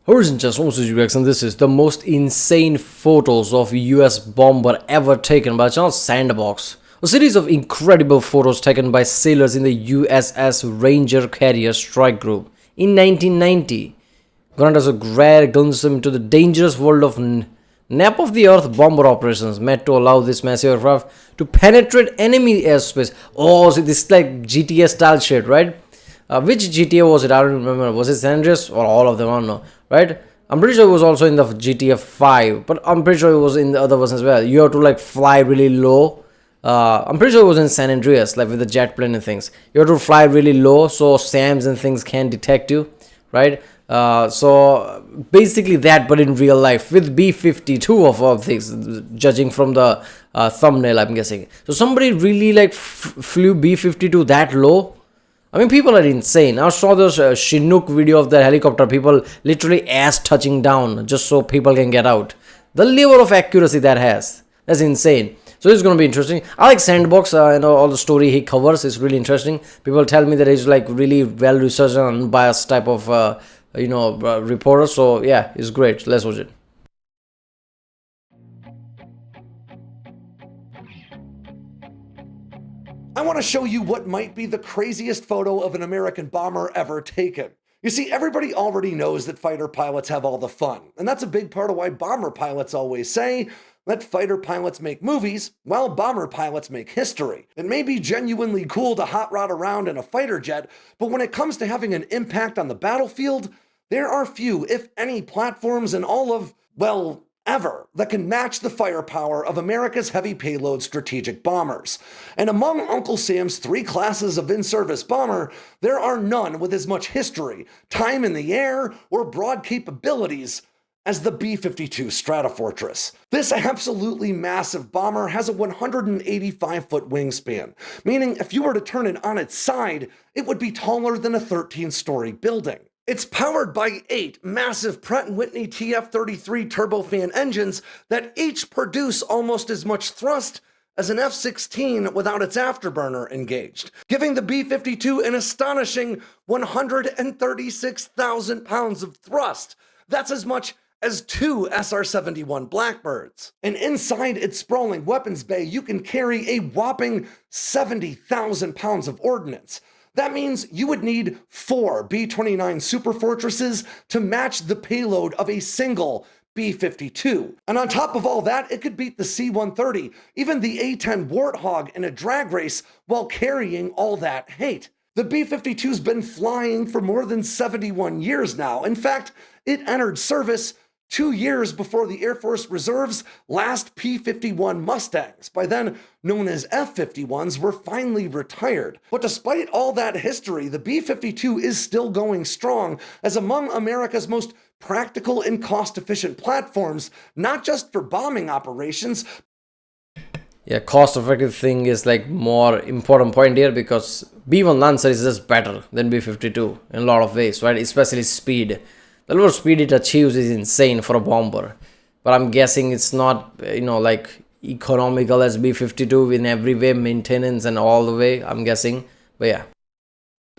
Horizon just UX, and this is the most insane photos of US bomber ever taken by channel Sandboxx. A series of incredible photos taken by sailors in the USS Ranger Carrier Strike Group in 1990 granted us a rare glimpse into the dangerous world of nap of the earth bomber operations meant to allow this massive aircraft to penetrate enemy airspace. Oh, so this is like GTA style shit, right? Which GTA was it? I don't remember. Was it San Andreas or all of them? I don't know, right? I'm pretty sure it was also in the GTA 5, but I'm pretty sure it was in the other ones as well. You have to like fly really low. I'm pretty sure it was in San Andreas, like with the jet plane and things. You have to fly really low so SAMs and things can't detect you, right? So basically that, but in real life with B-52 of all things, judging from the thumbnail, I'm guessing. So somebody really like flew B-52 that low. I mean, people are insane. I saw this Chinook video of the helicopter, people literally ass touching down just so people can get out. The level of accuracy that has, that's insane. So this is going to be interesting. I like Sandboxx, all the story he covers is really interesting. People tell me that he's like really well researched and unbiased type of, reporter. So yeah, it's great. Let's watch it. I want to show you what might be the craziest photo of an American bomber ever taken. You see, everybody already knows that fighter pilots have all the fun, and that's a big part of why bomber pilots always say, let fighter pilots make movies, while bomber pilots make history. It may be genuinely cool to hot rod around in a fighter jet, but when it comes to having an impact on the battlefield, there are few, if any, platforms in all of, well, ever that can match the firepower of America's heavy payload strategic bombers. And among Uncle Sam's three classes of in-service bomber, there are none with as much history, time in the air, or broad capabilities as the B-52 Stratofortress. This absolutely massive bomber has a 185-foot wingspan, meaning if you were to turn it on its side, it would be taller than a 13-story building. It's powered by 8 massive Pratt & Whitney TF-33 turbofan engines that each produce almost as much thrust as an F-16 without its afterburner engaged, giving the B-52 an astonishing 136,000 pounds of thrust. That's as much as 2 SR-71 Blackbirds. And inside its sprawling weapons bay, you can carry a whopping 70,000 pounds of ordnance. That means you would need 4 B-29 Superfortresses to match the payload of a single B-52. And on top of all that, it could beat the C-130, even the A-10 Warthog in a drag race while carrying all that hate. The B-52's been flying for more than 71 years now. In fact, it entered service 2 years before the Air Force Reserve's last P-51 Mustangs, by then known as F-51s, were finally retired. But despite all that history, the B-52 is still going strong as among America's most practical and cost-efficient platforms, not just for bombing operations. Yeah, cost effective thing is like more important point here because B1 Lancer is just better than B-52 in a lot of ways, right? Especially speed. The level of speed it achieves is insane for a bomber, but I'm guessing it's not, like economical as B-52 in every way, maintenance and all the way, I'm guessing, but yeah.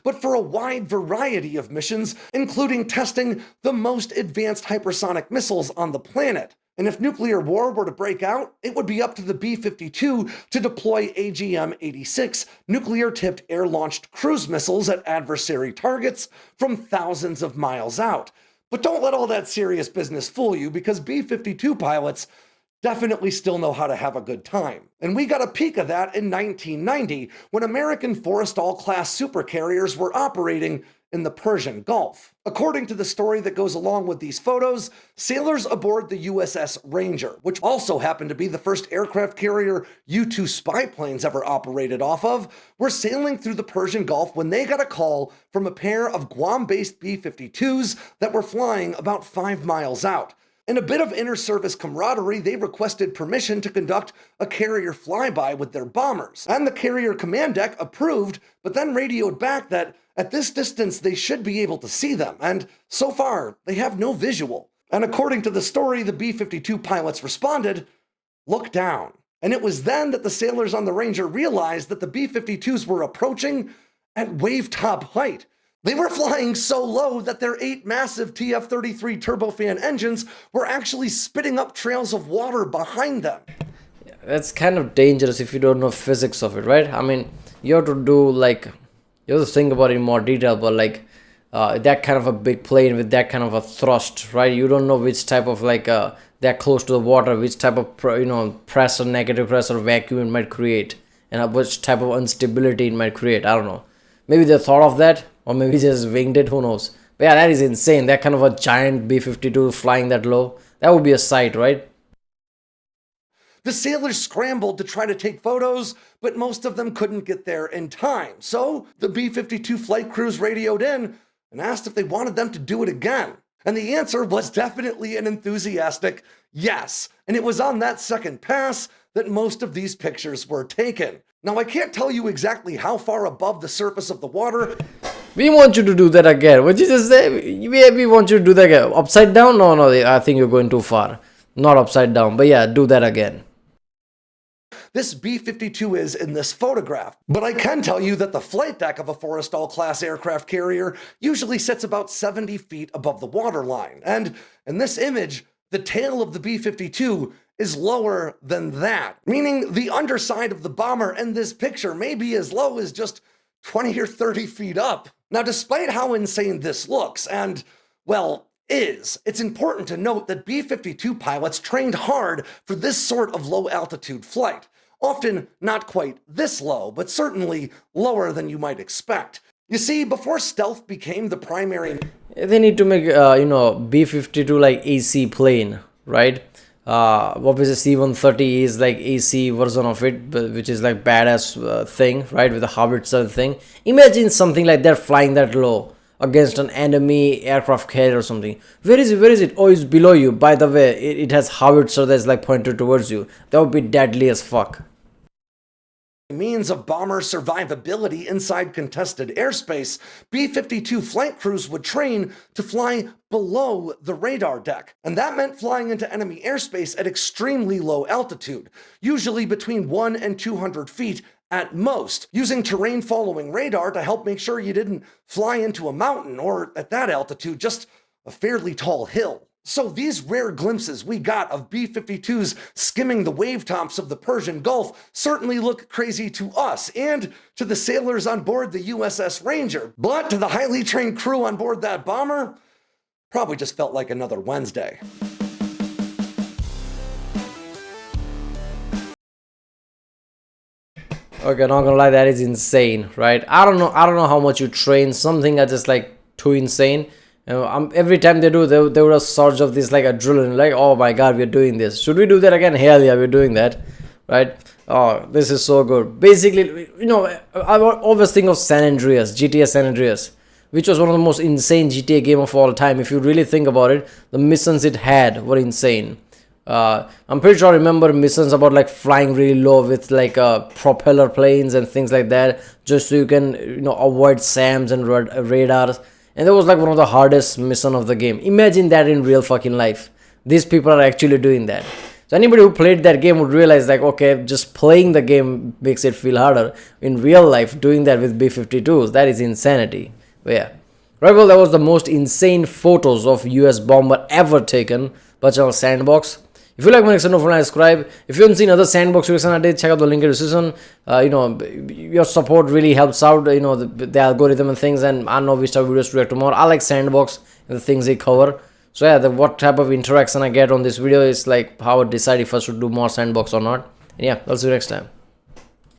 But for a wide variety of missions, including testing the most advanced hypersonic missiles on the planet. And if nuclear war were to break out, it would be up to the B-52 to deploy AGM-86 nuclear-tipped air-launched cruise missiles at adversary targets from thousands of miles out. But don't let all that serious business fool you, because B-52 pilots definitely still know how to have a good time. And we got a peek of that in 1990, when American Forrestal-class supercarriers were operating in the Persian Gulf. According to the story that goes along with these photos, sailors aboard the USS Ranger, which also happened to be the first aircraft carrier U-2 spy planes ever operated off of, were sailing through the Persian Gulf when they got a call from a pair of Guam-based B-52s that were flying about 5 miles out. In a bit of inter-service camaraderie, they requested permission to conduct a carrier flyby with their bombers. And the carrier command deck approved, but then radioed back that at this distance they should be able to see them, and so far they have no visual. And according to the story, the B-52 pilots responded, "Look down." And it was then that the sailors on the Ranger realized that the B-52s were approaching at wave-top height. They were flying so low that their 8 massive TF-33 turbofan engines were actually spitting up trails of water behind them. That's kind of dangerous if you don't know physics of it, right? I mean, you have to do like, you have to think about it in more detail, but like that kind of a big plane with that kind of a thrust, right? You don't know which type of like that close to the water, which type of pressure, negative pressure, vacuum it might create, and which type of instability it might create. I don't know. Maybe they thought of that, or maybe just winged it. Who knows? But yeah, that is insane. That kind of a giant B-52 flying that low, that would be a sight, right? The sailors scrambled to try to take photos, but most of them couldn't get there in time. So the B-52 flight crews radioed in and asked if they wanted them to do it again. And the answer was definitely an enthusiastic yes. And it was on that second pass that most of these pictures were taken. Now, I can't tell you exactly how far above the surface of the water. We want you to do that again. What did you just say? We want you to do that again. Upside down? No, I think you're going too far. Not upside down, but yeah, do that again. This B-52 is in this photograph, but I can tell you that the flight deck of a Forrestal-class aircraft carrier usually sits about 70 feet above the waterline, and in this image, the tail of the B-52 is lower than that, meaning the underside of the bomber in this picture may be as low as just 20 or 30 feet up. Now, despite how insane this looks, and, well, it's important to note that B-52 pilots trained hard for this sort of low-altitude flight. Often not quite this low, but certainly lower than you might expect. You see, before stealth became the primary... They need to make, B-52 like AC plane, right? Obviously C-130 is like AC version of it, which is like badass thing, right? With a howitzer thing. Imagine something like that flying that low against an enemy aircraft carrier or something. Where is it? Oh, it's below you. By the way, it has howitzer that's like pointed towards you. That would be deadly as fuck. Means of bomber survivability inside contested airspace, B-52 flight crews would train to fly below the radar deck. And that meant flying into enemy airspace at extremely low altitude, usually between 1 and 200 feet at most, using terrain-following radar to help make sure you didn't fly into a mountain or, at that altitude, just a fairly tall hill. So these rare glimpses we got of B-52s skimming the wave tops of the Persian Gulf certainly look crazy to us and to the sailors on board the USS Ranger. But to the highly trained crew on board that bomber, probably just felt like another Wednesday. Okay, not gonna lie, that is insane, right? I don't know how much you train. Something that's just like too insane. Every time they do, there was a surge of this like adrenaline, like, oh my god, we're doing this. Should we do that again? Hell yeah, we're doing that, right? Oh, this is so good. Basically, I always think of San Andreas, GTA San Andreas, which was one of the most insane GTA game of all time. If you really think about it, the missions it had were insane. I'm pretty sure I remember missions about like flying really low with like propeller planes and things like that, just so you can avoid SAMs and radars. And that was like one of the hardest mission of the game. Imagine that in real fucking life. These people are actually doing that. So anybody who played that game would realize like, okay, just playing the game makes it feel harder. In real life, doing that with B-52s, that is insanity. But yeah. Right, well, that was the most insane photos of US bomber ever taken by channel Sandboxx. If you like my next video, subscribe. If you haven't seen other Sandboxx videos I did, check out the link in the description. Your support really helps out, the algorithm and things, and I know which type of videos to react to more. I like Sandboxx and the things they cover. So yeah, what type of interaction I get on this video is like how I decide if I should do more Sandboxx or not. And yeah, I'll see you next time.